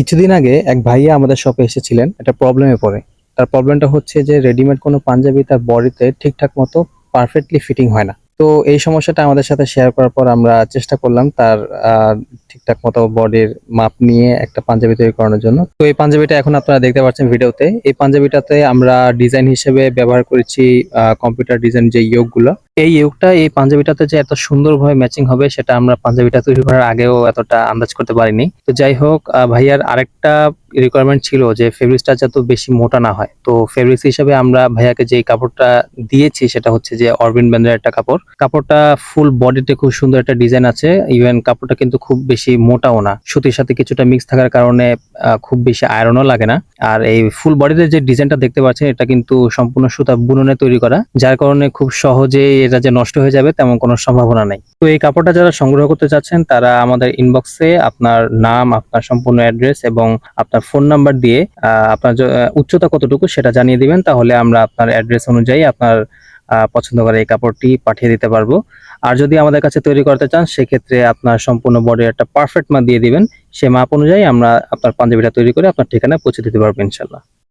কিছুদিন আগে এক ভাইয়া আমাদের শপে এসেছিলেন, একটা প্রবলেমে পড়ে। তার প্রবলেমটা হচ্ছে যে রেডিমেড কোনো পাঞ্জাবি তার বডিতে ঠিকঠাক মতো পারফেক্টলি ফিটিং হয় না। তো এই সমস্যাটা আমাদের সাথে শেয়ার করার পর আমরা চেষ্টা করলাম তার ঠিকঠাক মতো বডির মাপ নিয়ে একটা পাঞ্জাবি তৈরি করানোর জন্য। তো এই পাঞ্জাবিটা এখন আপনারা দেখতে পাচ্ছেন ভিডিওতে। এই পাঞ্জাবিটাতে আমরা ডিজাইন হিসেবে ব্যবহার করেছি কম্পিউটার ডিজাইন যে ইয়োগগুলো। এই ইয়োগটা এই পাঞ্জাবিটাতে যে এত সুন্দরভাবে ম্যাচিং হবে সেটা আমরা পাঞ্জাবিটা তৈরি করার আগেও এতটা আন্দাজ করতে পারিনি। তো যাই হোক, ভাইয়ার আরেকটা রিকোয়ারমেন্ট ছিল যে ফেব্রিক্সটা যত বেশি মোটা না হয়। তো ফেব্রিক্স হিসেবে আমরা ভাইয়াকে যে কাপড়টা দিয়েছি সেটা হচ্ছে যে অরবিন ব্র্যান্ডের একটা কাপড়। কাপড়টা ফুল বডিতে খুব সুন্দর একটা ডিজাইন আছে। ইভেন কাপড়টা কিন্তু খুব বেশি মোটাও না, সুতির সাথে কিছুটা মিক্স থাকার কারণে খুব বেশি আয়রনও লাগে না। আর এই ফুল বডিতে যে ডিজাইনটা দেখতে পাচ্ছেন এটা কিন্তু সম্পূর্ণ সুতা বুননে তৈরি করা, যার কারণে খুব সহজেই এটা যে নষ্ট হয়ে যাবে তেমন কোনো সম্ভাবনা নেই। তো এই কাপড়টা যারা সংগ্রহ করতে চাচ্ছেন তারা আমাদের ইনবক্সে আপনার নাম, আপনার সম্পূর্ণ অ্যাড্রেস এবং আপনার ফোন নাম্বার দিয়ে আপনার উচ্চতা কতটুকু সেটা জানিয়ে দিবেন। তাহলে আমরা আপনার অ্যাড্রেস অনুযায়ী আপনার পছন্দ করে এই কাপড়টি পাঠিয়ে দিতে পারবো। আর যদি আমাদের কাছে তৈরি করতে চান সেক্ষেত্রে আপনার সম্পূর্ণ বডির একটা পারফেক্ট মাপ দিয়ে দিবেন। সে মাপ অনুযায়ী আমরা আপনার পাঞ্জাবিটা তৈরি করে আপনার ঠিকানায় পৌঁছে দিতে পারবো ইনশাল্লাহ।